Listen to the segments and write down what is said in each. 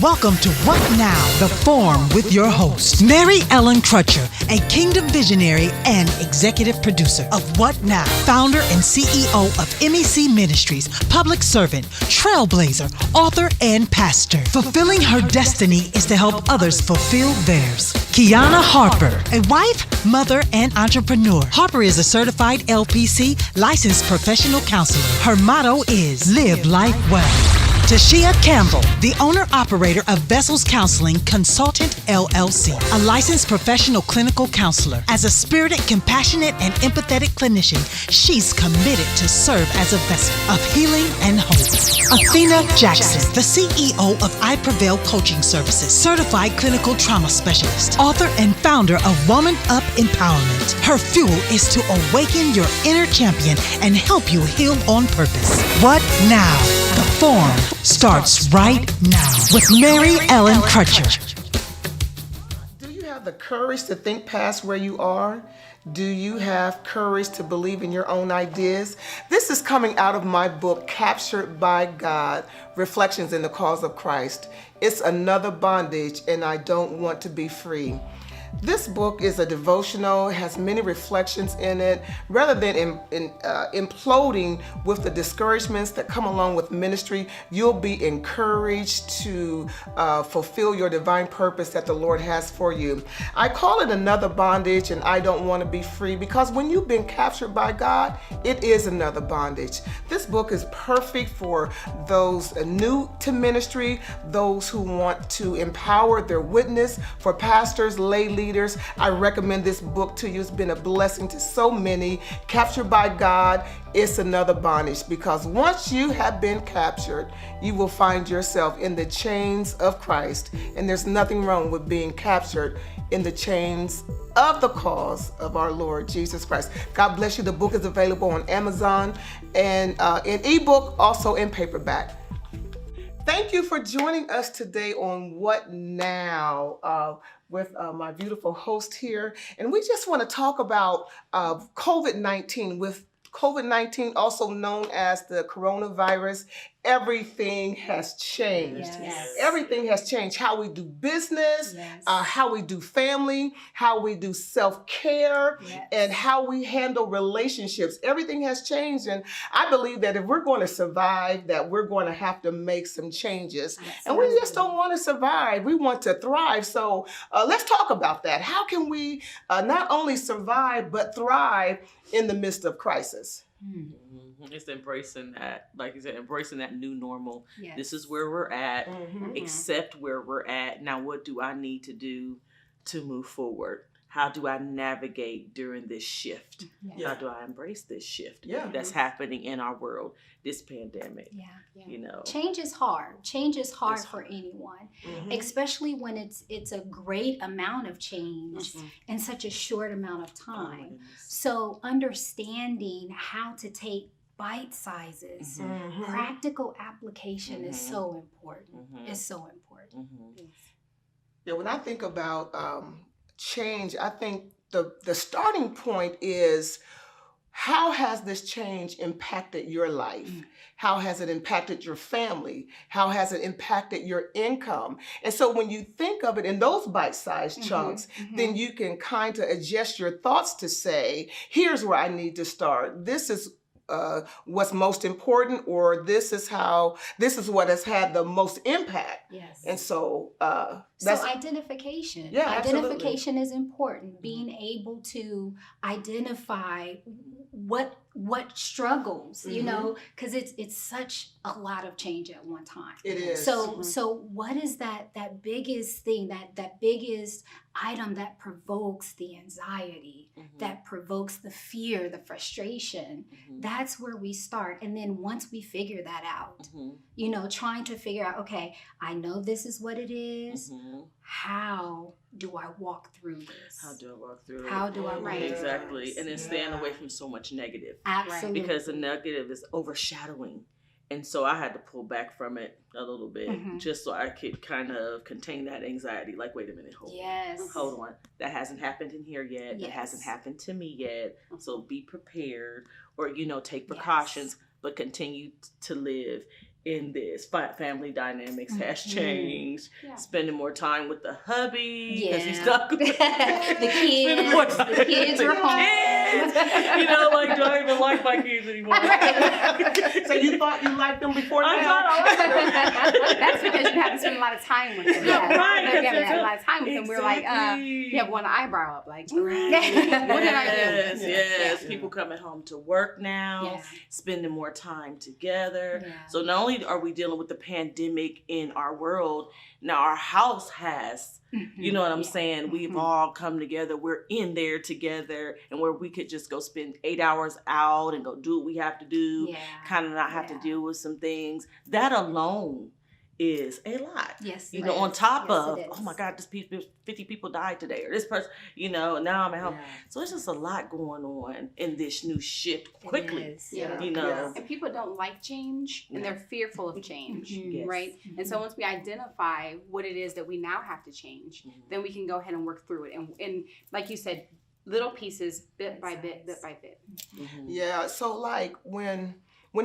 Welcome to What Now, The Forum with your host, Mary Ellen Crutcher, a kingdom visionary and executive producer of What Now, founder and CEO of MEC Ministries, public servant, trailblazer, author, and pastor. Fulfilling her destiny is to help others fulfill theirs. Kiana Harper, a wife, mother, and entrepreneur. Harper is a certified LPC licensed professional counselor. Her motto is Live Life Well. Tashia Campbell, the owner-operator of Vessels Counseling Consultant LLC, a licensed professional clinical counselor. As a spirited, compassionate, and empathetic clinician, she's committed to serve as a vessel of healing and hope. Athena Jackson, the CEO of I Prevail Coaching Services, certified clinical trauma specialist, author and founder of Woman Up Empowerment. Her fuel is to awaken your inner champion and help you heal on purpose. What now? The Forum starts right now with Mary Ellen Crutcher. Do you have the courage to think past where you are? Do you have courage to believe in your own ideas? This is coming out of my book, Captured by God, Reflections in the Cause of Christ. It's another bondage, and I don't want to be free. This book is a devotional, has many reflections in it. Rather than imploding with the discouragements that come along with ministry, you'll be encouraged to fulfill your divine purpose that the Lord has for you. I call it another bondage, and I don't want to be free, because when you've been captured by God, it is another bondage. This book is perfect for those new to ministry, those who want to empower their witness, for pastors, lay leaders. I recommend this book to you. It's been a blessing to so many. Captured by God, it's another bondage, because once you have been captured, you will find yourself in the chains of Christ. And there's nothing wrong with being captured in the chains of the cause of our Lord Jesus Christ. God bless you. The book is available on Amazon and in ebook, also in paperback. Thank you for joining us today on What Now with my beautiful host here. And we just want to talk about COVID-19. With COVID-19, also known as the coronavirus, everything has changed. Yes. Everything has changed. How we do business, Yes. how we do family, how we do self-care, Yes. and how we handle relationships. Everything has changed. And I believe that if we're going to survive, that we're going to have to make some changes. And we just don't want to survive. We want to thrive. So let's talk about that. How can we not only survive, but thrive in the midst of crisis? It's embracing that, like you said, embracing that new normal. Yes. This is where we're at. Mhm. Accept where we're at. Now, what do I need to do to move forward? How do I navigate during this shift? Yeah. How do I embrace this shift Yeah. that's happening in our world, this pandemic? Yeah. You know, Change is hard. Change is hard It's for hard. anyone, Mhm. especially when it's a great amount of change Mhm. in such a short amount of Oh, my time. goodness. So understanding how to take bite sizes, Mhm. practical application is Mhm. so important. Mhm. It's so important. Mhm. Yeah, when I think about change, I think the starting point is, how has this change impacted your life? How has it impacted your family? How has it impacted your income? And so when you think of it in those bite-sized chunks, then you can kind of adjust your thoughts to say, here's where I need to start. This is what's most important, or this is what has had the most impact. Yes. And so So that's identification. Yeah, absolutely. Identification is important. Being able to identify what struggles, you know, because it's such a lot of change at one time. it is. So what is that biggest thing, that biggest item that provokes the anxiety, that provokes the fear, the frustration? Mhm. That's where we start. And then once we figure that out, Mhm. you know, trying to figure out, okay, I know this is what it is. Mhm. How do I walk through this? How do I walk through it? How do I Right. Exactly. And then staying Yeah. away from so much negative. Absolutely. Because the negative is overshadowing. And so I had to pull back from it a little bit Mhm. just so I could kind of contain that anxiety. Like, wait a minute, Yes. hold on. That hasn't happened in here yet. That hasn't Yes. happened to me yet. So be prepared, or, take Yes. precautions, but continue to live. in this. Family dynamics has changed. Yeah. Spending more time with the hubby because he's Yeah. stuck with The Spending more kids. time The kids with are the home. kids. You know, like, do I even like my kids anymore? So you thought you liked them before I now? thought I liked them. That's because you have to spend a lot of time with them. Yeah, right, They're because having a lot of time with them. We're like, Exactly. you have one eyebrow up, like, Right. what did I do? Yes, yes. Yeah. People coming home to work now, Yeah. spending more time together. Yeah. So not only are we dealing with the pandemic in our world, now our house has, you know what I'm Yeah. saying? We've all come together. We're in there together, and where we could just go spend 8 hours out and go do what we have to do, Yeah. kind of not have to Yeah. deal with some things. That alone is a lot. Yes. You it know, on is. top Yes, of, it oh my is. God, 50 people died today, or this person, you know, now I'm at home. Yeah. So it's just a lot going on in this new shift quickly. It is. Yeah. You know, Yeah. And people don't like change, and they're fearful of change, Yes. right? And so once we identify what it is that we now have to change, then we can go ahead and work through it. And like you said, little pieces, bit by bit, bit by bit. Mhm. Yeah, so like when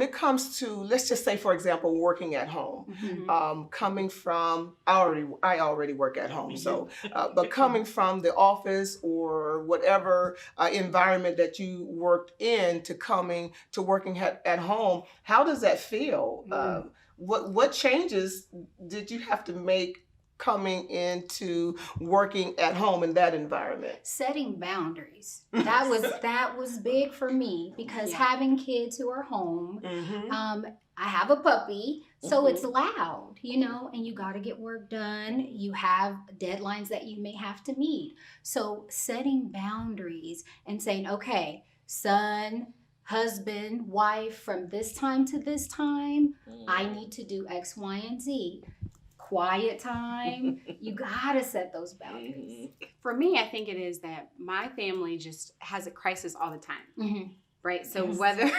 it comes to, let's just say, for example, working at home, coming from, I already work at home, so, but coming from the office or whatever environment that you worked in to coming to working at home, how does that feel? What changes did you have to make coming into working at home in that environment? Setting boundaries. That was big for me because Yeah. having kids who are home, Mm-hmm. I have a puppy, so Mhm. it's loud, you know, and you got to get work done. You have deadlines that you may have to meet. So setting boundaries and saying, okay, son, husband, wife, from this time to this time, I need to do X, Y, and Z. Quiet time. You got to set those boundaries. For me, I think it is that my family just has a crisis all the time, Mm-hmm. right? So Yes. whether they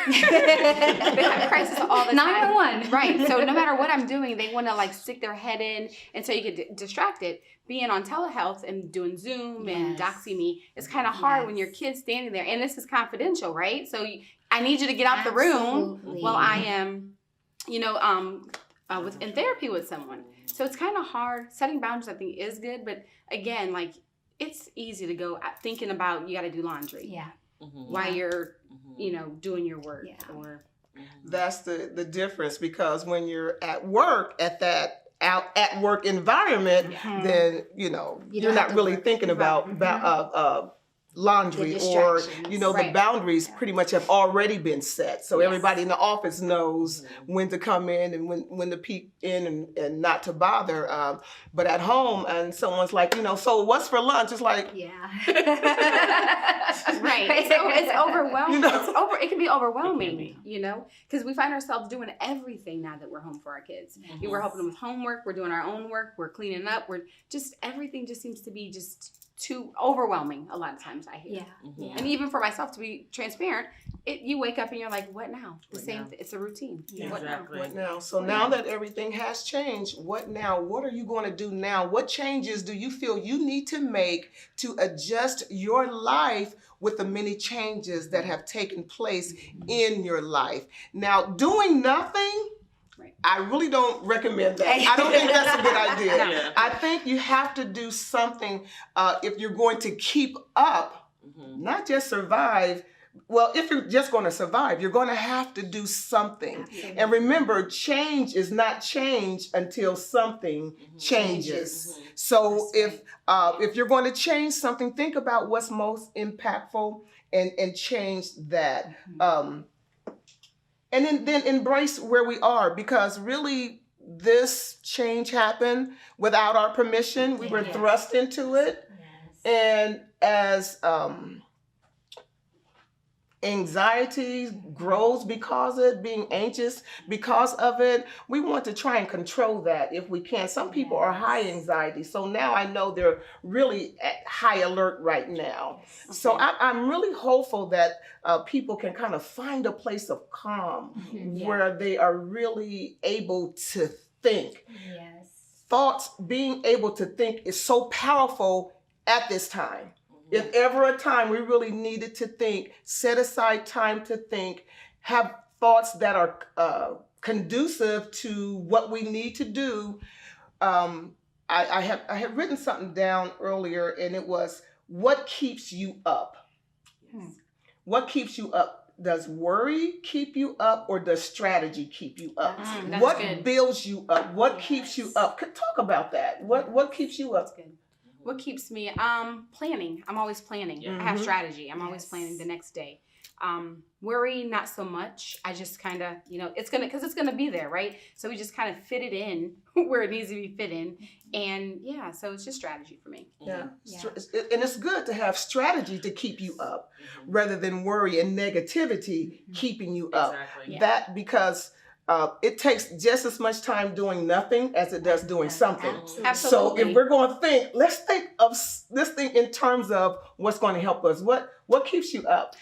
have a crisis all the time. 911. Right. So no matter what I'm doing, they want to like stick their head in. And so you get distracted. Being on telehealth and doing Zoom and Yes. Doxy Me, it's kind of hard when your Yes. kid's standing there. And this is confidential, right? So I need you to get out the room Absolutely. while I am, you know, in therapy with someone. So it's kind of hard. Setting boundaries, I think, is good. But again, like, it's easy to go thinking about you got to do laundry Yeah. while you're, you know, doing your work. Yeah. Or That's the difference, because when you're at work at work environment, Yeah. then you know You you're don't have not to really work. thinking about laundry, The or distractions. you know the Right. boundaries pretty much have already been set. So Yes. everybody in the office knows when to come in and when to peek in and not to bother. But at home, and someone's like, you know, so what's for lunch? It's like, Yeah. right. It's overwhelming. You know? It can be overwhelming, It can be. you know, because we find ourselves doing everything now that we're home for our kids. We're helping them with homework. We're doing our own work. We're cleaning up. We're just, everything just seems to be just too overwhelming a lot of times, I hear. Yeah. Yeah. And even for myself, to be transparent, you wake up and you're like, what now? The What same. now? It's a routine. Yeah. What now? Exactly. what now? So now that everything has changed, what now? What are you going to do now? What changes do you feel you need to make to adjust your life with the many changes that have taken place in your life? Now, doing nothing, Right. I really don't recommend that. I don't think that's a good idea. Yeah. I think you have to do something if you're going to keep up, not just survive. Well, if you're just going to survive, you're going to have to do something. Absolutely. And remember, change is not change until something changes. So if you're going to change something, think about what's most impactful and change that. And then embrace where we are, because really this change happened without our permission. We were Yes. thrust into it. Yes. And as anxiety grows because of it, being anxious because of it, we want to try and control that if we can. Some people are high anxiety, so now I know they're really at high alert right now. So I'm really hopeful that people can kind of find a place of calm Yeah. where they are really able to think. Yes. Thoughts, being able to think, is so powerful at this time. If ever a time we really needed to think, set aside time to think, have thoughts that are conducive to what we need to do. I had written something down earlier, and it was, what keeps you up? Yes. What keeps you up? Does worry keep you up, or does strategy keep you up? That's What good. builds you up? What keeps you up? Talk about that. What keeps you up? That's good. What keeps me? Planning. I'm always planning. Yeah. I have Mhm. strategy. I'm always Yes. planning the next day. Worry, not so much. I just kind of, it's gonna be there, right? So we just kind of fit it in where it needs to be fit in, and yeah, so it's just strategy for me. Yeah. Yeah. And it's good to have strategy to keep you up, rather than worry and negativity keeping you up. Exactly. Yeah. That because it takes just as much time doing nothing as it does doing something. Absolutely. So if we're going to think, let's think of this thing in terms of what's going to help us. What keeps you up?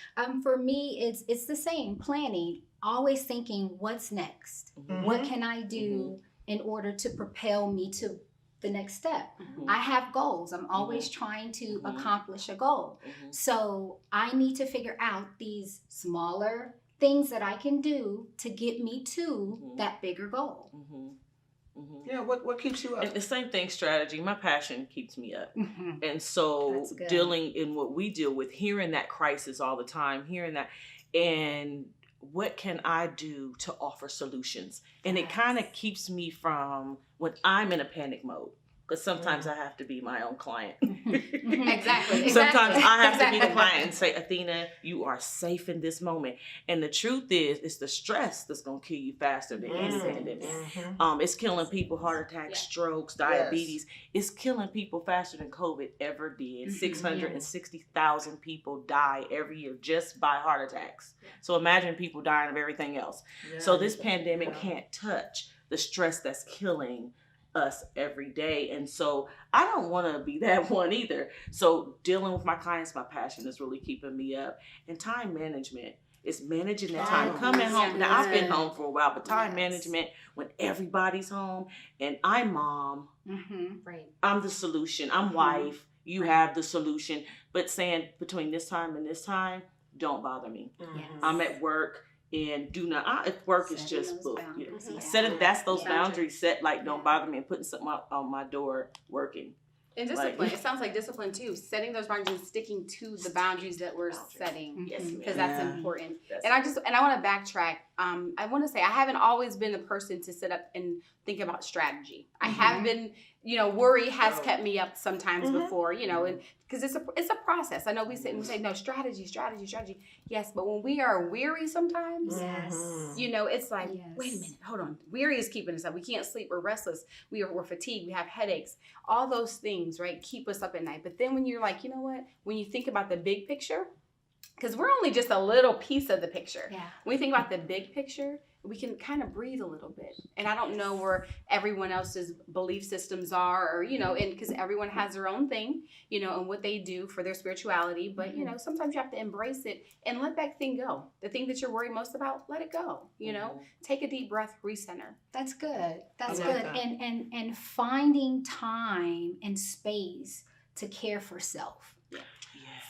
For me, it's the same. Planning, always thinking, what's next? What can I do in order to propel me to the next step? I have goals. I'm always trying to accomplish a goal. So I need to figure out these smaller things that I can do to get me to that bigger goal. Yeah, what keeps you And up? the same thing, strategy. My passion keeps me up. Mhm. And so That's good. dealing in what we deal with, hearing that crisis all the time, hearing that, and what can I do to offer solutions? And it kind of keeps me from when I'm in a panic mode, because sometimes I have to be my own client. Exactly. Sometimes I have to be the Exactly. client and say, Athena, you are safe in this moment. And the truth is, it's the stress that's going to kill you faster than any pandemic. It's killing people, heart attacks, strokes, diabetes. It's killing people faster than COVID ever did. 660,000 people die every year just by heart attacks. So imagine people dying of everything else. So this pandemic can't touch the stress that's killing us every day. And so I don't want to be that one either. So dealing with my clients, my passion is really keeping me up. And time management is managing that time. Coming home. Now I've been home for a while, but time management when everybody's home and I'm mom, Right. I'm the solution. I'm wife. You have the solution. But saying between this time and this time, don't bother me. Yes. I'm at work and do not. If work is Setting just those book. boundaries, yeah. Setting that's those Yeah. boundaries set. Like don't bother me and putting something on my door. Working. And discipline. It sounds like discipline too. Setting those boundaries and sticking to the boundaries that we're setting. Yes, ma'am. Because that's important. That's And I want to backtrack. I want to say I haven't always been the person to sit up and think about strategy. I have been, worry has kept me up sometimes before, and because it's a process. I know we sit and we say no, strategy. Yes, but when we are weary sometimes, Yes. it's like, Yes. wait a minute, hold on. Weary is keeping us up. We can't sleep. We're restless. We're fatigued. We have headaches. All those things, right, keep us up at night. But then when you're like, you know what? When you think about the big picture, because we're only just a little piece of the picture. Yeah. When we think about the big picture, we can kind of breathe a little bit. And I don't know where everyone else's belief systems are, or, and because everyone has their own thing, and what they do for their spirituality. But, sometimes you have to embrace it and let that thing go. The thing that you're worried most about, let it go. Take a deep breath, recenter. That's good. That's I like good. that. And finding time and space to care for self.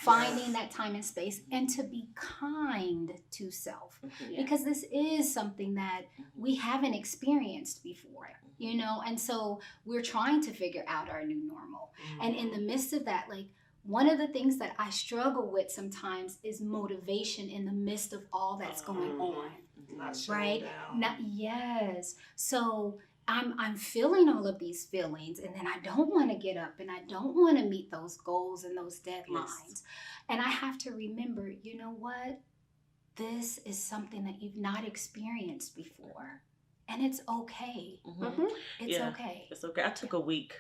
Finding that time and space and to be kind to self. Because this is something that we haven't experienced before, and so we're trying to figure out our new normal. And in the midst of that, like, one of the things that I struggle with sometimes is motivation in the midst of all that's going on. Not shutting Right? down. Yes. So I'm feeling all of these feelings, and then I don't want to get up and I don't want to meet those goals and those deadlines. And I have to remember, you know what? This is something that you've not experienced before. And it's okay. It's okay. It's okay. I took a week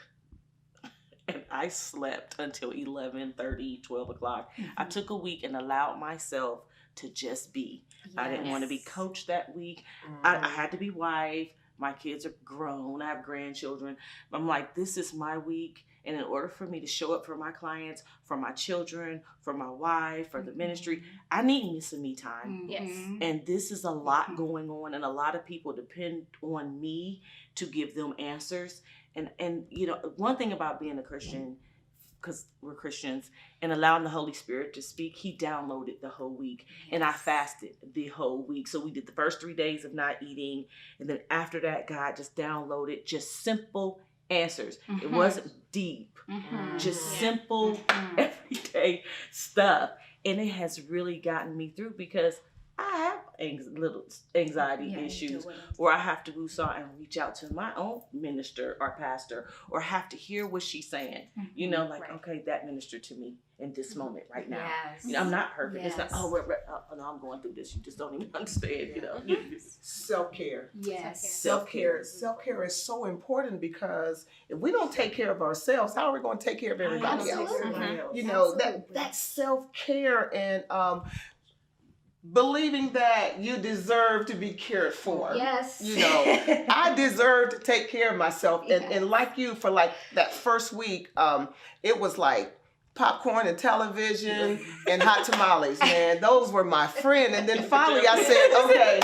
and I slept until 11:30, 12 o'clock. I took a week and allowed myself to just be. I didn't want to be coached that week. I had to be wife. My kids are grown. I have grandchildren. I'm like, this is my week. And in order for me to show up for my clients, for my children, for my wife, for the ministry, I need me some me time. Yes. And this is a lot going on, and a lot of people depend on me to give them answers. And one thing about being a Christian, because we're Christians, and allowing the Holy Spirit to speak, he downloaded the whole week. And I fasted the whole week. So we did the first 3 days of not eating. And then after that, God just downloaded just simple answers. It wasn't deep, just simple, everyday stuff. And it has really gotten me through, because I have little anxiety issues where I have to woosah and reach out to my own minister or pastor, or have to hear what she's saying. You know, like, okay, that ministered to me in this moment right now. You know, I'm not perfect. It's not, oh, no, I'm going through this. You just don't even understand, you know. Self-care. Yes. Self-care. Self-care is so important, because if we don't take care of ourselves, how are we going to take care of everybody else? You know, that self-care and believing that you deserve to be cared for. Yes. You know, I deserve to take care of myself. And like you, for like that first week, it was like popcorn and television and hot tamales, man. Those were my friend. And then finally I said, okay,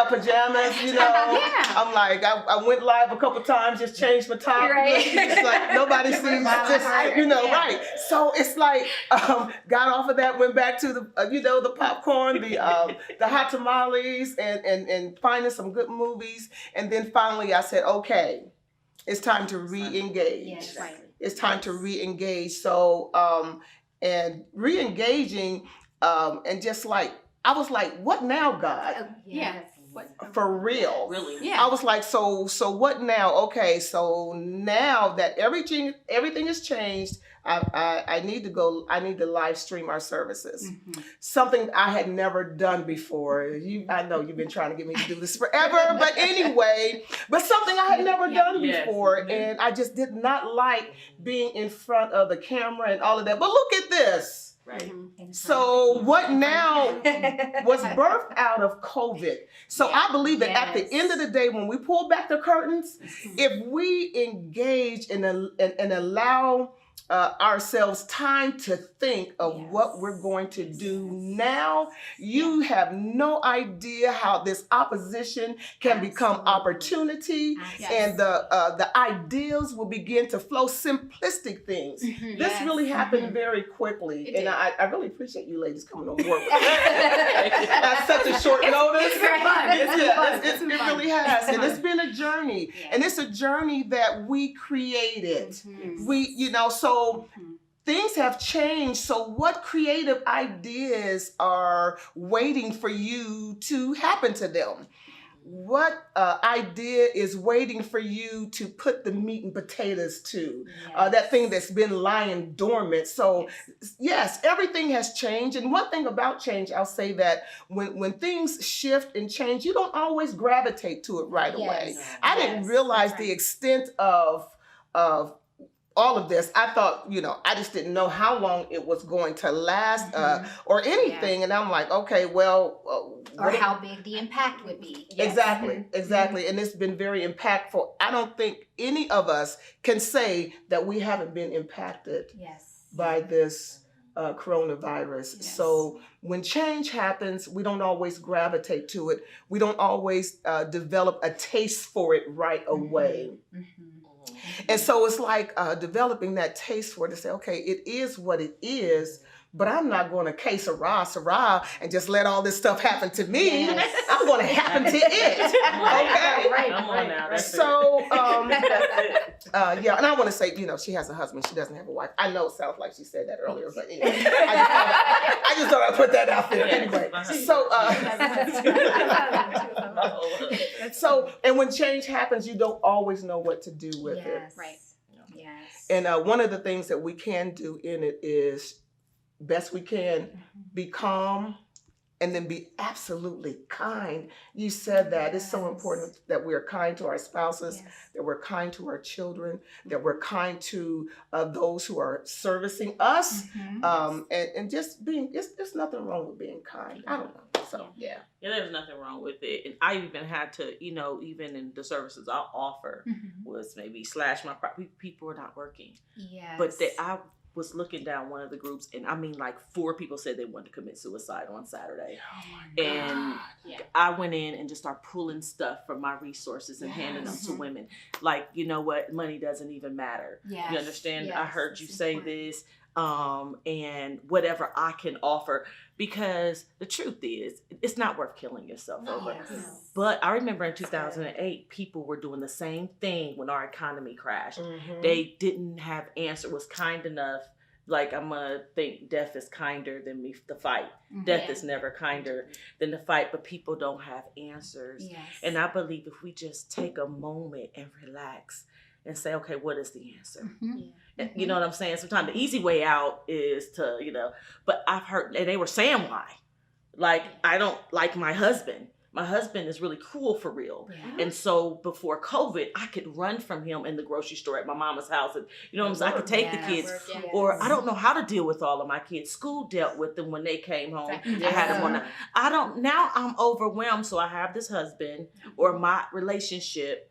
pajamas, you know. I'm like, I went live a couple times, just changed my top. It's like nobody sees this, you know, right. So it's like, got off of that, went back to the, the popcorn, the hot tamales, and finding some good movies. And then finally I said, okay, it's time to re-engage. Yes. It's time to re-engage. So, and re-engaging, and just like, I was like, what now, God? For real. Really? I was like, so what now? Okay, so now that everything has changed, I need to live stream our services. Something I had never done before. I know you've been trying to get me to do this forever, but anyway, but something I had never done before. And I just did not like being in front of the camera and all of that. But look at this. Right. So what now was birthed out of COVID. So I believe that at the end of the day, when we pull back the curtains, if we engage and allow ourselves time to think of what we're going to do now, you have no idea how this opposition can become opportunity, and the ideas will begin to flow. Simplistic things. This really happened very quickly, and I really appreciate you ladies coming on board with at such a short notice. It's very fun. It really has, and it's been a journey, and it's a journey that we created. So things have changed. So what creative ideas are waiting for you to happen to them? What idea is waiting for you to put the meat and potatoes to? That thing that's been lying dormant. So yes, everything has changed. And one thing about change, I'll say that when things shift and change, you don't always gravitate to it right away. I didn't realize the extent of all of this. I thought, I just didn't know how long it was going to last or anything. And I'm like, okay, well. Or how big the impact would be. Exactly. And it's been very impactful. I don't think any of us can say that we haven't been impacted by this coronavirus. So when change happens, we don't always gravitate to it. We don't always develop a taste for it right away. And so it's like developing that taste for it to say, okay, it is what it is, but I'm not going to que sera and just let all this stuff happen to me. I'm going to happen to it. Okay? Come on now. That's so, and I want to say, she has a husband. She doesn't have a wife. I know it sounds like she said that earlier, but anyway, I just thought I'd put that out there. Anyway, so, and when change happens, you don't always know what to do with it. Right. Yes. And one of the things that we can do in it is, best we can, be calm and then be absolutely kind. You said that. It's so important that we're kind to our spouses, that we're kind to our children, that we're kind to those who are servicing us, and just being, there's nothing wrong with being kind. I don't know. So, yeah, there's nothing wrong with it. And I even had to, even in the services I offer was maybe slash my people are not working. Yes. But was looking down one of the groups, and I mean, like 4 people said they wanted to commit suicide on Saturday. Oh my And Yeah. I went in and just started pulling stuff from my resources and handing them to women. Like, you know what? Money doesn't even matter. Yes. You understand? Yes, I heard you it's say important. this, and whatever I can offer, because the truth is, it's not worth killing yourself over. Yes. But I remember in 2008, people were doing the same thing when our economy crashed. Mhm. They didn't have answer, was kind enough. Like, I'm gonna think death is kinder than the fight. Death Yeah. is never kinder than the fight, but people don't have answers. Yes. And I believe if we just take a moment and relax and say, okay, what is the answer? Mhm. And you know what I'm saying? Sometimes the easy way out is to, but I've heard, and they were saying why. Like, I don't like my husband. My husband is really cruel for real. Yeah. And so before COVID, I could run from him in the grocery store at my mama's house. And you know what I'm saying? I could take the kids. Yeah. Or I don't know how to deal with all of my kids. School dealt with them when they came home. Exactly. I had them on. Yeah. Now I'm overwhelmed. So I have this husband or my relationship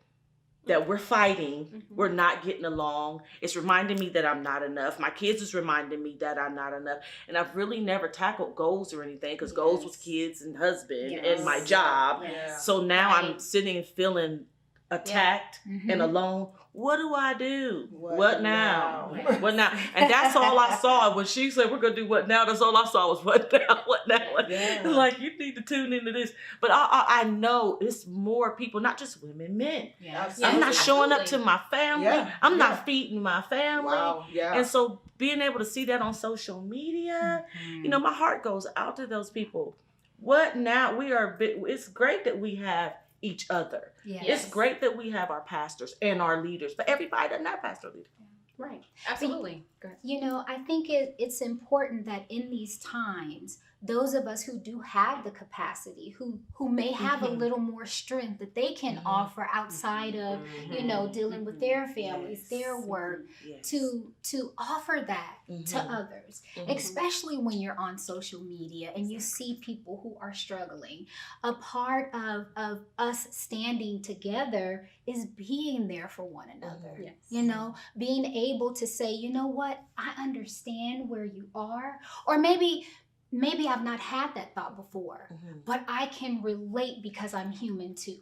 that we're fighting. We're not getting along. It's reminding me that I'm not enough. My kids is reminding me that I'm not enough. And I've really never tackled goals or anything, because goals was kids and husband and my job. Yes. So now I'm Right. sitting and feeling attacked Mhm. and alone. What do I do? What What now? now? What now? And that's all I saw when she said we're gonna do what now. That's all I saw was what now, what now. Yeah. Like, you need to tune into this. But I know it's more people, not just women, men. Yes. I'm not Yes, showing up to absolutely. my family. Yeah, I'm yeah. not feeding my family. Wow. Yeah. And so being able to see that on social media, my heart goes out to those people. What now? It's great that we have each other. Yes. It's great that we have our pastors and our leaders, but everybody doesn't have pastor leaders. Right. Absolutely. I think it's important that in these times, those of us who do have the capacity, who may have a little more strength that they can offer outside of, dealing with their families, their work, Yes. to offer that to others, especially when you're on social media and you see people who are struggling. A part of us standing together is being there for one another. Yes. Being able to say, you know what, I understand where you are, or maybe I've not had that thought before, but I can relate because I'm human too.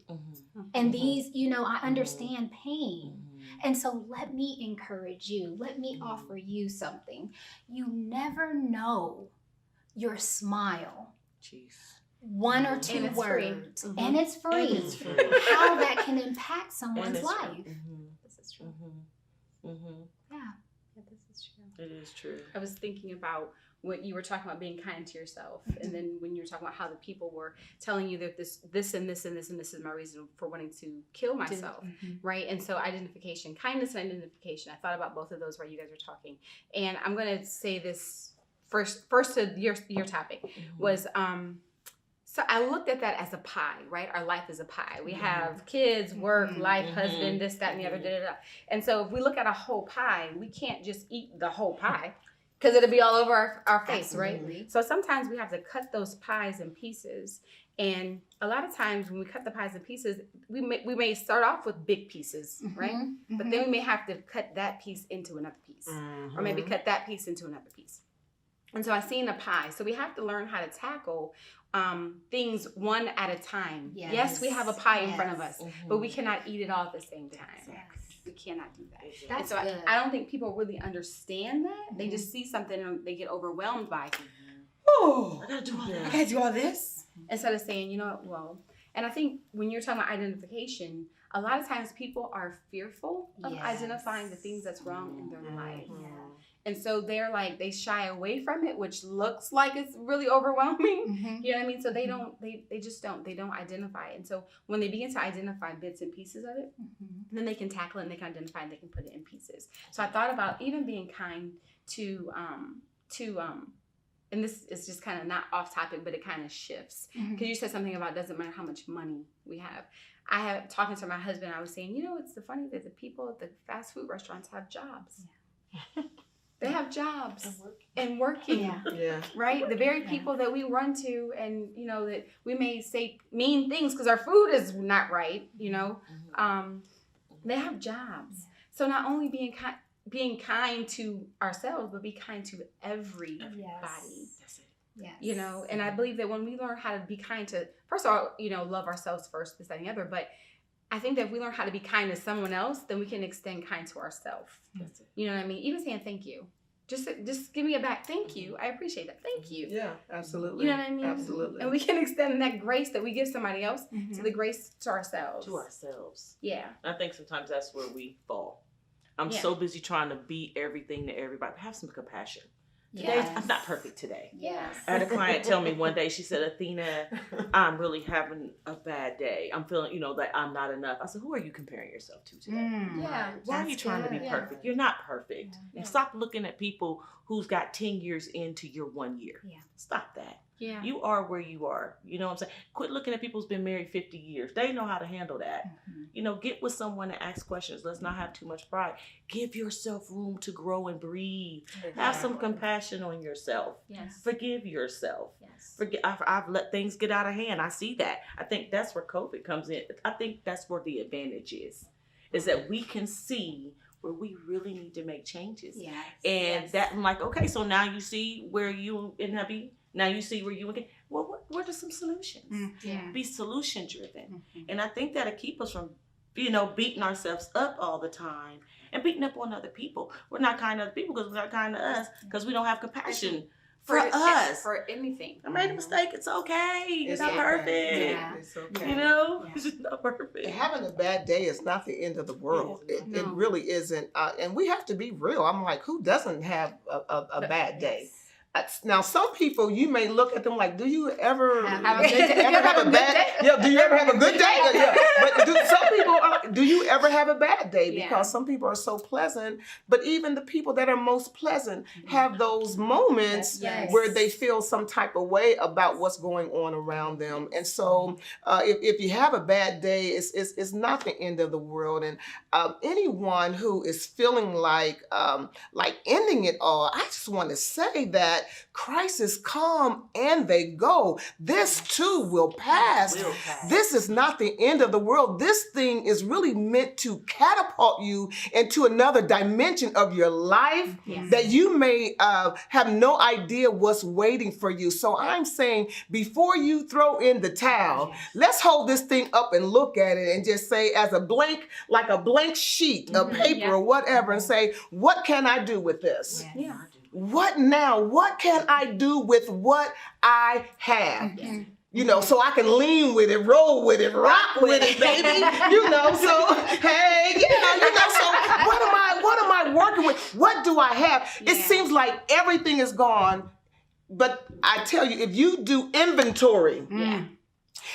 And these, I understand pain. And so let me encourage you. Let me offer you something. You never know your smile, Jeez. 1 or 2 And it's free. words, and it's free. And it's free. How that can impact And someone's it's life. free. This is true. Yeah. Yeah, this is true. It is true. I was thinking about what you were talking about, being kind to yourself, and then when you were talking about how the people were telling you that this and this and this and this is my reason for wanting to kill myself, right? And so kindness and identification. I thought about both of those while you guys were talking, and I'm going to say this first to your topic was so I looked at that as a pie, right? Our life is a pie. We have kids, work, life, husband, this, that, and the other, da, da, da. And so if we look at a whole pie, we can't just eat the whole pie because it'll be all over our face, Absolutely. right? So sometimes we have to cut those pies in pieces. And a lot of times when we cut the pies in pieces, we may start off with big pieces, right? But then we may have to cut that piece into another piece, or maybe cut that piece into another piece. And so I seen a pie. So we have to learn how to tackle things one at a time. Yes, we have a pie in front of us, but we cannot eat it all at the same time. We cannot do that. And That's so good. I don't think people really understand that. They just see something and they get overwhelmed by, I gotta do all that. I gotta do all this. Instead of saying, you know what, well, and I think when you're talking about identification, a lot of times people are fearful of identifying the things that's wrong in their life. And so they shy away from it, which looks like it's really overwhelming. You know what I mean? So they don't identify. And so when they begin to identify bits and pieces of it, then they can tackle it and they can identify and they can put it in pieces. So I thought about even being kind to and this is just kind of not off topic, but it kind of shifts. Because you said something about doesn't matter how much money we have. I have talking to my husband, I was saying, it's the funny that the people at the fast food restaurants have jobs. They have jobs and working, right? The very people that we run to and, that we may say mean things because our food is not right, they have jobs. So not only being kind, being kind to ourselves, but be kind to everybody. That's it. Yes. You know, and I believe that when we learn how to be kind to, first of all, you know, love ourselves first, this, that, and the other, but I think that if we learn how to be kind to someone else, then we can extend kind to ourselves. That's it. You know what I mean? Even saying thank you. Just give me a back thank you. I appreciate that. Thank you. Yeah, absolutely. You know what I mean? Absolutely. And we can extend that grace that we give somebody else to the grace to ourselves. To ourselves. Yeah. I think sometimes that's where we fall. I'm Yeah. so busy trying to be everything to everybody. Have some compassion. Today, Yes. I'm not perfect today. Yes. I had a client tell me one day, she said, Athena, I'm really having a bad day. I'm feeling, you know, that I'm not enough. I said, who are you comparing yourself to today? Yeah. Why are you trying to be good. perfect? You're not perfect. Yeah. And stop looking at people who's got 10 years into your 1 year. Yeah. Stop that. Yeah. You are where you are. You know what I'm saying? Quit looking at people who's been married 50 years. They know how to handle that. Mhm. You know, get with someone and ask questions. Let's not have too much pride. Give yourself room to grow and breathe. Have some compassion on yourself. Yes. Forgive yourself. Yes. Forget. I've let things get out of hand. I see that. I think that's where COVID comes in. I think that's where the advantage is that we can see where we really need to make changes. Yes. And Yes. that I'm like, okay, so now you see where you and hubby, now you see where you and well, what are some solutions? Yeah. Be solution driven. Mhm. And I think that'll keep us from, you know, beating ourselves up all the time and beating up on other people. We're not kind to other people because we're not kind to us because we don't have compassion for us. For anything. I made a mistake. It's okay. It's not okay. perfect. Yeah. It's okay. You know, Yeah. it's just not perfect. Having a bad day is not the end of the world. It is It not. really isn't. And we have to be real. I'm like, who doesn't have a bad day? Now, some people, you may look at them like, do you ever Have a good day? ever have a bad day? Yeah, do you ever have a good day? Yeah. But some people, do you ever have a bad day? Yeah. Because some people are so pleasant, but even the people that are most pleasant have those moments Yes. where they feel some type of way about what's going on around them. And so if you have a bad day, it's not the end of the world. And anyone who is feeling like ending it all, I just want to say that crises come and they go. This too will pass. Will pass. This is not the end of the world. This thing is really meant to catapult you into another dimension of your life Yes. that you may have no idea what's waiting for you. So I'm saying, before you throw in the towel, let's hold this thing up and look at it and just say, as a blank, like a blank sheet of paper Yeah. or whatever, and say, what can I do with this? Yes. Yeah. What now? What can I do with what I have? You know, so I can lean with it, roll with it, rock with it, baby. You know, so hey, you know, so what am I working with? What do I have? It Yeah. seems like everything is gone. But I tell you, if you do inventory, Yeah.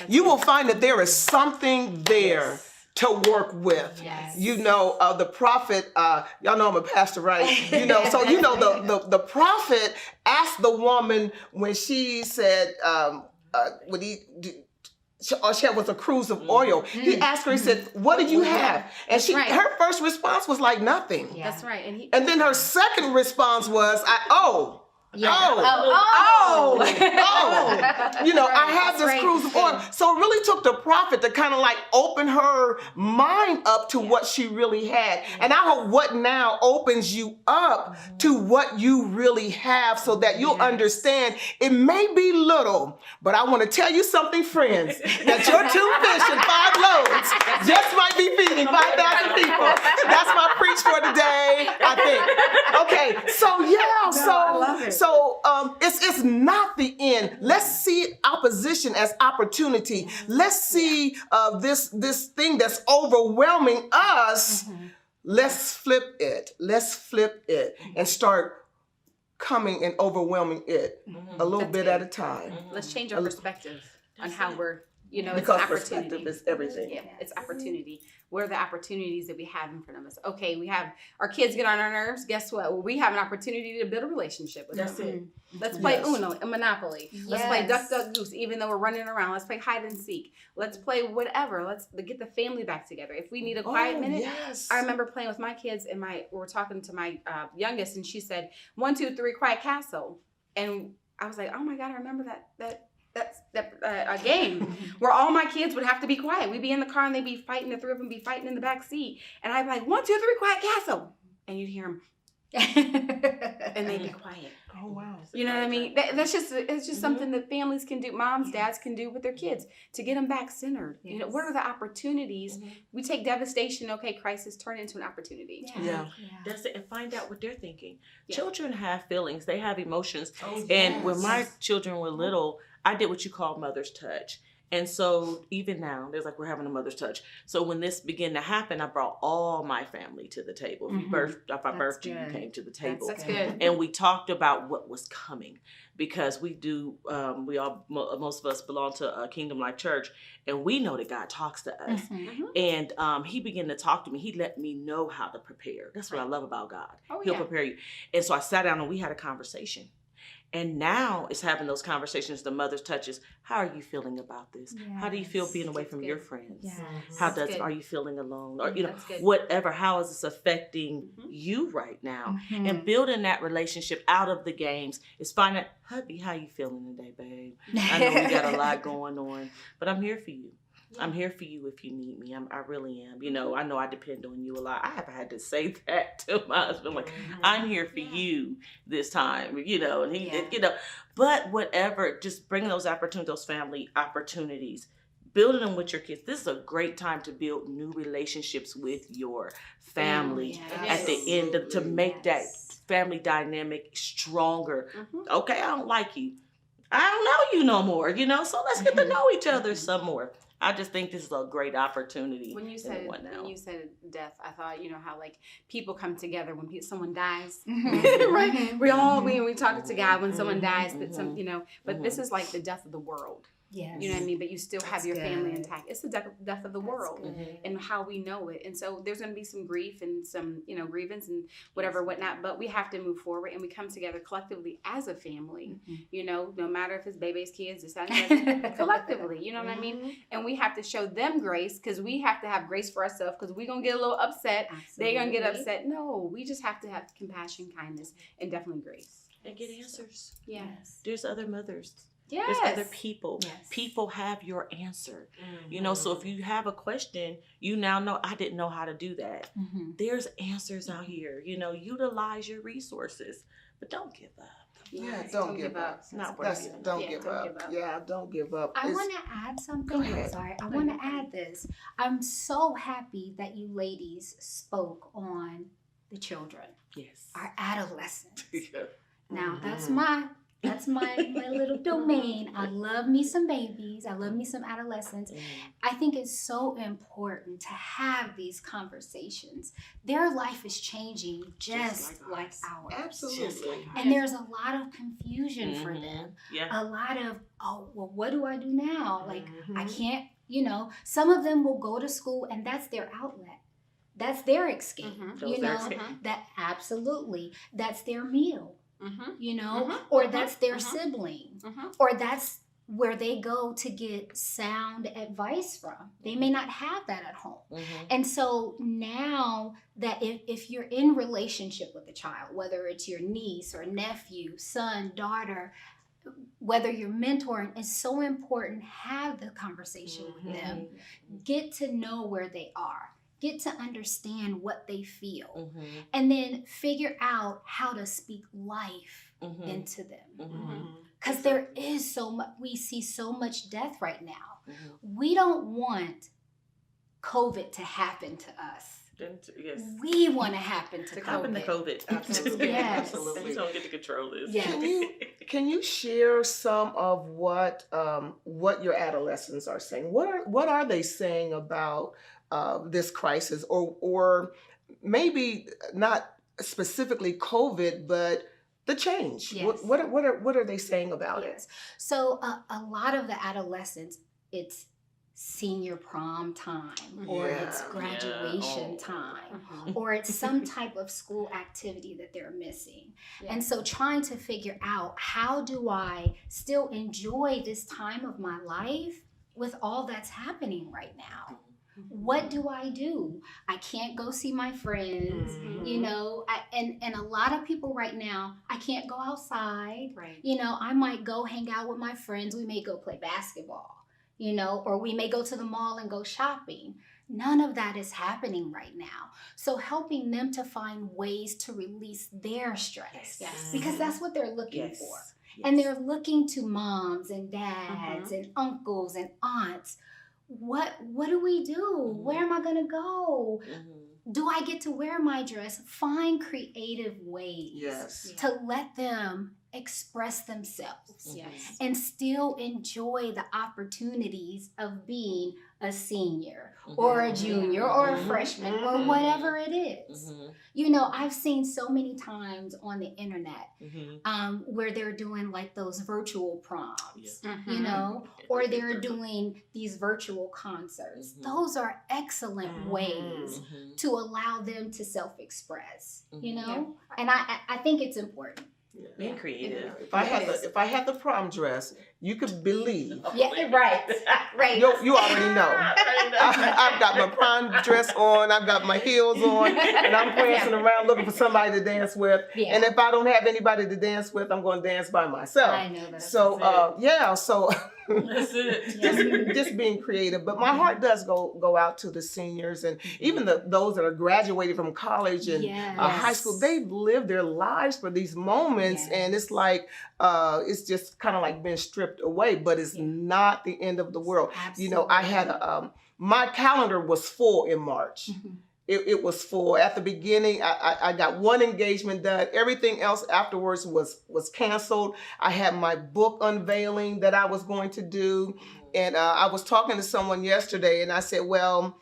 you will find that there is something there to work with. Yes. You know, the prophet, y'all know I'm a pastor, right? You know, so you know the prophet asked the woman when she said, when she was a cruise of oil. He asked her, he said, what do you have? And That's right. her first response was like, nothing. Yeah. That's right. And he. And then her second response was, Yeah. Oh, you know, I have That's this right. cruise of oil. So it really took the prophet to kind of like open her mind up to what she really had. And I hope what now opens you up to what you really have so that you'll understand it may be little, but I want to tell you something, friends, that your 2 fish and 5 loaves just might be feeding 5,000 people. That's my preach for today, I think. Okay, so yeah, I love it. so it's not the end. Let's see opposition as opportunity. Let's see this thing that's overwhelming us. Let's flip it. Let's flip it and start coming and overwhelming it a little That's bit good. at a time. Let's change our perspective on how we're, it's Because opportunity. perspective is everything. Yeah, it's opportunity. What are the opportunities that we have in front of us? Okay, we have our kids get on our nerves. Guess what? Well, we have an opportunity to build a relationship with That's them. it. Let's play Yes. Uno and Monopoly. Let's play Duck Yes. Duck Goose, even though we're running around. Let's play hide and seek. Let's play whatever. Let's get the family back together. If we need a quiet minute, Yes. I remember playing with my kids and we were talking to my youngest, and she said 1, 2, 3, quiet castle, and I was like, oh my god, I remember a game where all my kids would have to be quiet. We'd be in the car and they'd be fighting. The 3 of them be fighting in the back seat, and I'd be like 1, 2, 3, quiet castle. and you'd hear them, and they'd be quiet. Oh, wow. You know what I mean? That's just, it's just something that families can do, moms, dads can do with their kids to get them back centered. You know, what are the opportunities? We take devastation, okay, crisis, turn it into an opportunity. Yeah. That's it, and find out what they're thinking. Children have feelings, they have emotions. Oh, And when my children were little, I did what you call mother's touch. And so even now, there's like we're having a mother's touch. So when this began to happen, I brought all my family to the table. If I birthed you, you came to the table. That's good. And we talked about what was coming because we do. Most of us belong to Kingdom Life Church, and we know that God talks to us. And He began to talk to me. He let me know how to prepare. That's what I love about God. He'll prepare you. And so I sat down and we had a conversation. And now it's having those conversations, the mother's touches. How are you feeling about this? How do you feel being away from your friends? How are you feeling alone? Or, whatever, how is this affecting you right now? And building that relationship out of the games is finding, hubby, how you feeling today, babe? I know we got a lot going on, but I'm here for you. I'm here for you if you need me. I really am. You know, I know I depend on you a lot. I have had to say that to my husband, like, I'm here for you this time, and he did, but whatever, just bringing those opportunities, those family opportunities, building them with your kids. This is a great time to build new relationships with your family at the end to make that family dynamic stronger. Okay, I don't like you. I don't know you no more, so let's get to know each other some more. I just think this is a great opportunity. When you said death, I thought, how like people come together when someone dies, right? We talk to God when someone dies, but this is like the death of the world. Yes. You know what I mean? But you still have your family intact. It's the death of the world and how we know it. And so there's going to be some grief and some, grievance and whatnot. But we have to move forward and we come together collectively as a family, no matter if it's baby's kids, it's collectively, you know what I mean? And we have to show them grace because we have to have grace for ourselves because we're going to get a little upset. They're going to get upset. No, we just have to have compassion, kindness, and definitely grace. And get answers. Yes. There's other mothers. Yes. There's other people. Yes. People have your answer. So if you have a question, you now know I didn't know how to do that. There's answers out here. Utilize your resources, but don't give up. Don't give up. Don't give up. Yeah, don't give up. I want to add something. I want to add this. I'm so happy that you ladies spoke on the children. Yes. Our adolescents. Now, that's my little domain. I love me some babies. I love me some adolescents. I think it's so important to have these conversations. Their life is changing just like ours. Absolutely. And there's a lot of confusion for them. A lot of, what do I do now? Like, I can't, some of them will go to school and that's their outlet. That's their escape. That absolutely, that's their meal. Or that's their sibling, or that's where they go to get sound advice from. They may not have that at home. And so now that if you're in relationship with a child, whether it's your niece or nephew, son, daughter, whether you're mentoring, it's so important, have the conversation with them. Get to know where they are. Get to understand what they feel, and then figure out how to speak life into them. Because there is so much, we see so much death right now. We don't want COVID to happen to us. Yes. We want to happen to COVID. Absolutely. Yes. Absolutely. We don't get to control this. Yeah. Can you share some of what your adolescents are saying? What are they saying about this crisis, or maybe not specifically COVID, but the change? Yes. What are they saying about it? So a lot of the adolescents, it's senior prom time, or it's graduation time, or it's some type of school activity that they're missing. And so trying to figure out, how do I still enjoy this time of my life with all that's happening right now? What do I do? I can't go see my friends, and a lot of people right now, I can't go outside. Right. I might go hang out with my friends. We may go play basketball, or we may go to the mall and go shopping. None of that is happening right now. So helping them to find ways to release their stress, Yes. because that's what they're looking Yes. for. Yes. And they're looking to moms and dads and uncles and aunts. What do we do? Where am I going to go? Do I get to wear my dress? Find creative ways Yes. to let them express themselves Yes. and still enjoy the opportunities of being a senior or a junior or a freshman or whatever it is. You know, I've seen so many times on the internet where they're doing like those virtual proms, you know, or they're doing these virtual concerts. Those are excellent ways to allow them to self-express, you know, and I think it's important. Being creative. If I had the prom dress, you could believe. Yeah, right, right. You already know. I've got my prom dress on, I've got my heels on, and I'm prancing around looking for somebody to dance with. Yeah. And if I don't have anybody to dance with, I'm going to dance by myself. I know that. So, so That's it. just being creative. But my heart does go out to the seniors and even those that are graduating from college and high school. They've lived their lives for these moments, and it's like it's just kind of like being stripped away. But it's not the end of the world. Absolutely. You know, I had my calendar was full in March. It was full. At the beginning, I got one engagement done. Everything else afterwards was canceled. I had my book unveiling that I was going to do. And I was talking to someone yesterday and I said, well,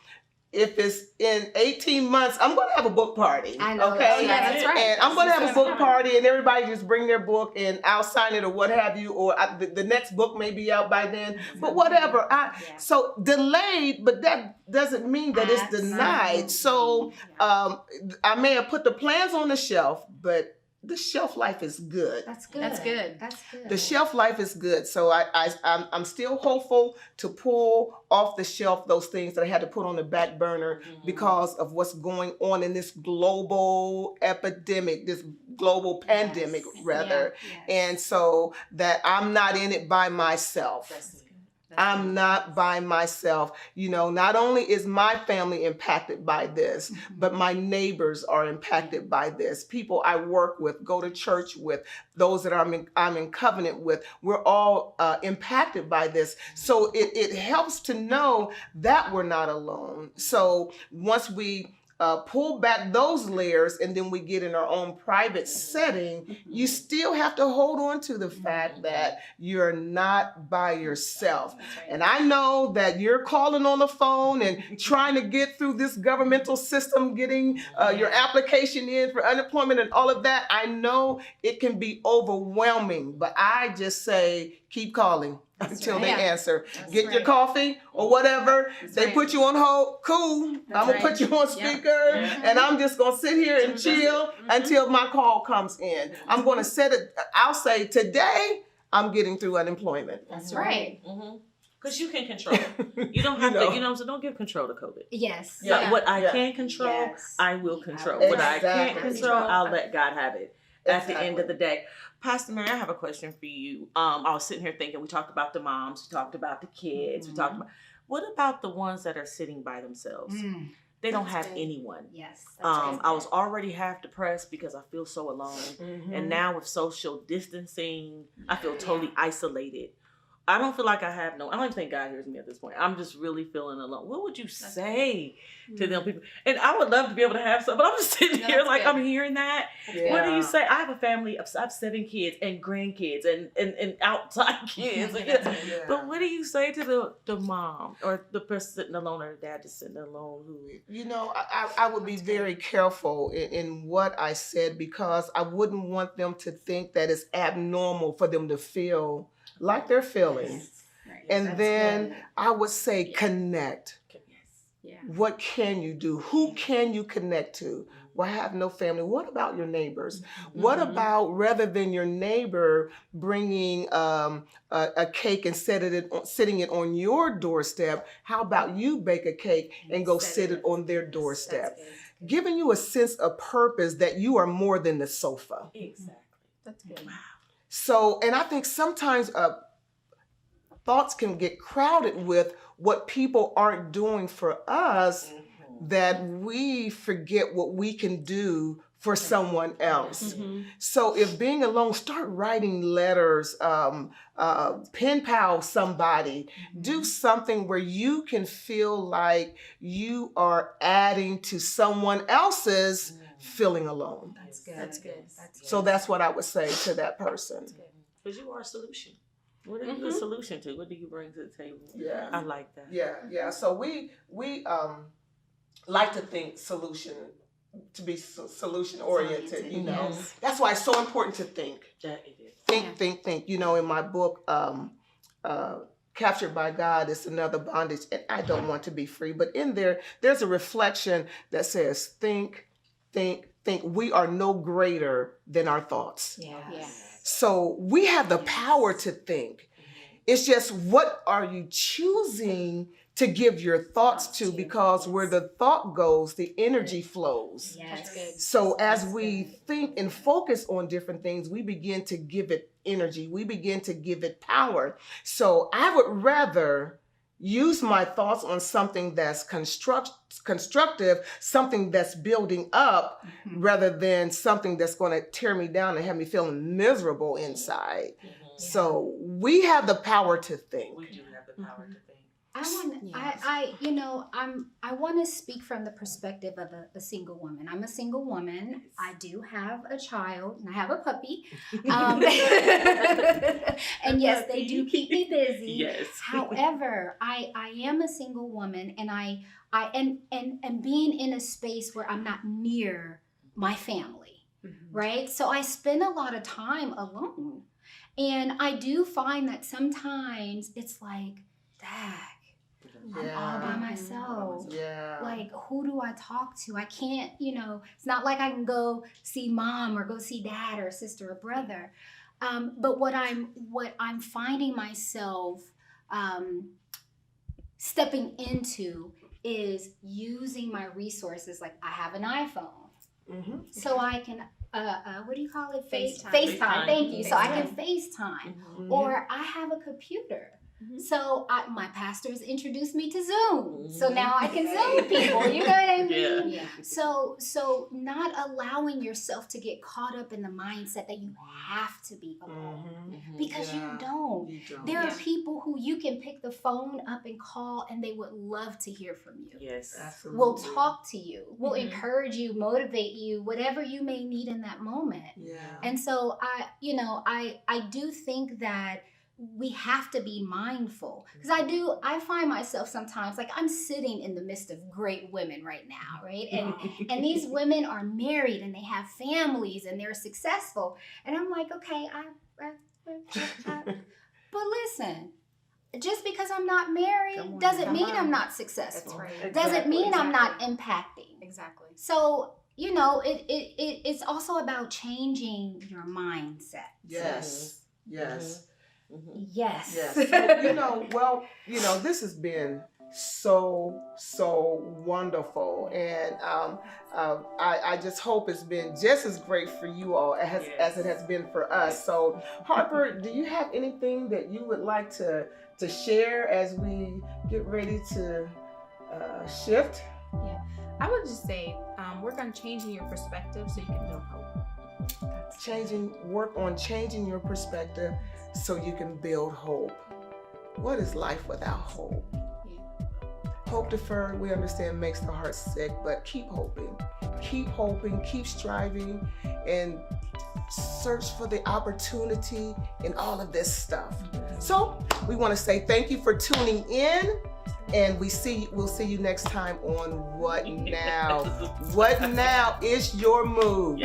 if it's in 18 months, I'm going to have a book party. I know. Okay? That's right. And I'm going to have a book party and everybody just bring their book and I'll sign it or what have you. Or the next book may be out by then. But whatever. So delayed, but that doesn't mean that it's denied. So I may have put the plans on the shelf, but the shelf life is good. That's good. That's good. That's good. The shelf life is good. So I'm still hopeful to pull off the shelf those things that I had to put on the back burner because of what's going on in this global epidemic, this global pandemic rather. And so that I'm not in it by myself. I'm not by myself. You know, not only is my family impacted by this, but my neighbors are impacted by this. People I work with, go to church with, those that I'm in covenant with, we're all impacted by this. So it helps to know that we're not alone. So once we pull back those layers and then we get in our own private setting, you still have to hold on to the fact that you're not by yourself. And I know that you're calling on the phone and trying to get through this governmental system, getting your application in for unemployment and all of that. I know it can be overwhelming, but I just say, keep calling. Until they answer. Get your coffee or whatever. They put you on hold. Cool. I'm going to put you on speaker and I'm just going to sit here and chill until my call comes in. I'm going to set it. I'll say today I'm getting through unemployment. That's right. Because you can control it. You don't have to, so don't give control to COVID. Yes. What I can control, I will control. What I can't control, I'll let God have it. At the end of the day. Pastor Mary, I have a question for you. I was sitting here thinking, we talked about the moms, we talked about the kids, we talked about, what about the ones that are sitting by themselves? They don't have anyone. Yes. I was already half depressed because I feel so alone. And now with social distancing, I feel totally isolated. I don't feel like I don't even think God hears me at this point. I'm just really feeling alone. What would you say to them people? And I would love to be able to have some, but I'm just sitting here like I'm hearing that. Yeah. What do you say? I have a family of, I have 7 kids and grandkids and outside kids. But what do you say to the mom or the person sitting alone or the dad just sitting alone? You know, I would be very careful in what I said because I wouldn't want them to think that it's abnormal for them to feel like they're feeling. And then I would say connect. What can you do? Who can you connect to? Well, I have no family. What about your neighbors? What about rather than your neighbor bringing a cake and sitting it on your doorstep, how about you bake a cake and go sit it on their doorstep? Giving you a sense of purpose that you are more than the sofa. Exactly. That's good. So, and I think sometimes thoughts can get crowded with what people aren't doing for us, that we forget what we can do for someone else. So if being alone, start writing letters, pen pal somebody, do something where you can feel like you are adding to someone else's feeling alone. That's good. That's good. So that's what I would say to that person. Because you are a solution. What are you a solution to? What do you bring to the table? Yeah. I like that. Yeah. So we like to think to be solution oriented, you know. Yes. That's why it's so important to think. That it is. Think. You know, in my book, Captured by God is Another Bondage, and I don't want to be free. But in there's a reflection that says, think. We are no greater than our thoughts. Yes. So we have the power to think. It's just, what are you choosing to give your thoughts to? Because where the thought goes, the energy flows. Yes. Good. So as we think and focus on different things, we begin to give it energy. We begin to give it power. So I would rather use my thoughts on something that's constructive, something that's building up, rather than something that's going to tear me down and have me feeling miserable inside. So we have the power to think. We do have the power to think. I want to speak from the perspective of a single woman. I'm a single woman. I do have a child and I have a puppy. And yes, they do keep me busy. Yes. However, I am a single woman, and I being in a space where I'm not near my family, right? So I spend a lot of time alone. And I do find that sometimes it's like, dang, I'm all by myself. Yeah. Like, who do I talk to? I can't, it's not like I can go see mom or go see dad or sister or brother. But what I'm finding myself stepping into is using my resources. Like, I have an iPhone, so I can what do you call it? FaceTime. Thank you. So I can FaceTime, or I have a computer. So my pastors introduced me to Zoom. So now I can Zoom people. You know what I mean? Yeah. So not allowing yourself to get caught up in the mindset that you have to be alone, because you don't. There are people who you can pick the phone up and call, and they would love to hear from you. Yes. Absolutely. Will talk to you, will encourage you, motivate you, whatever you may need in that moment. Yeah. And so I do think that we have to be mindful, because I find myself sometimes, like, I'm sitting in the midst of great women right now, right? And these women are married and they have families and they're successful. And I'm like, okay, but listen, just because I'm not married doesn't mean I'm not successful. That's right. Doesn't mean I'm not impacting. Exactly. So, it's also about changing your mindset. Yes. Yes. Yes. So, this has been so wonderful, and I just hope it's been just as great for you all as it has been for us. So, Harper, do you have anything that you would like to share as we get ready to shift? Yeah, I would just say work on changing your perspective so you can build hope. Work on changing your perspective so you can build hope. What is life without hope? Hope deferred, we understand, makes the heart sick, but keep hoping, keep striving, and search for the opportunity in all of this stuff. So we want to say thank you for tuning in, and we'll see you next time on What Now? What Now is your move.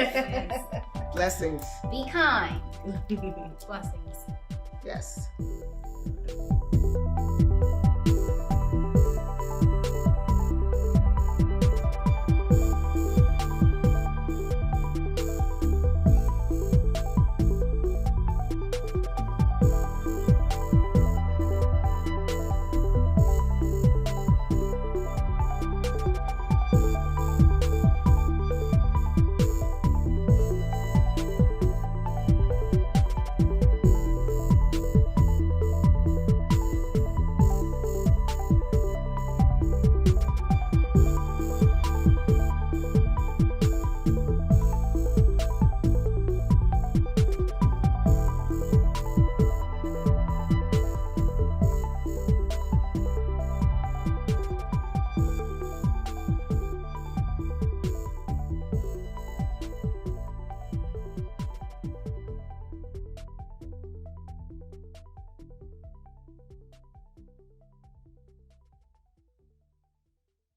Blessings. Be kind. Blessings. Yes.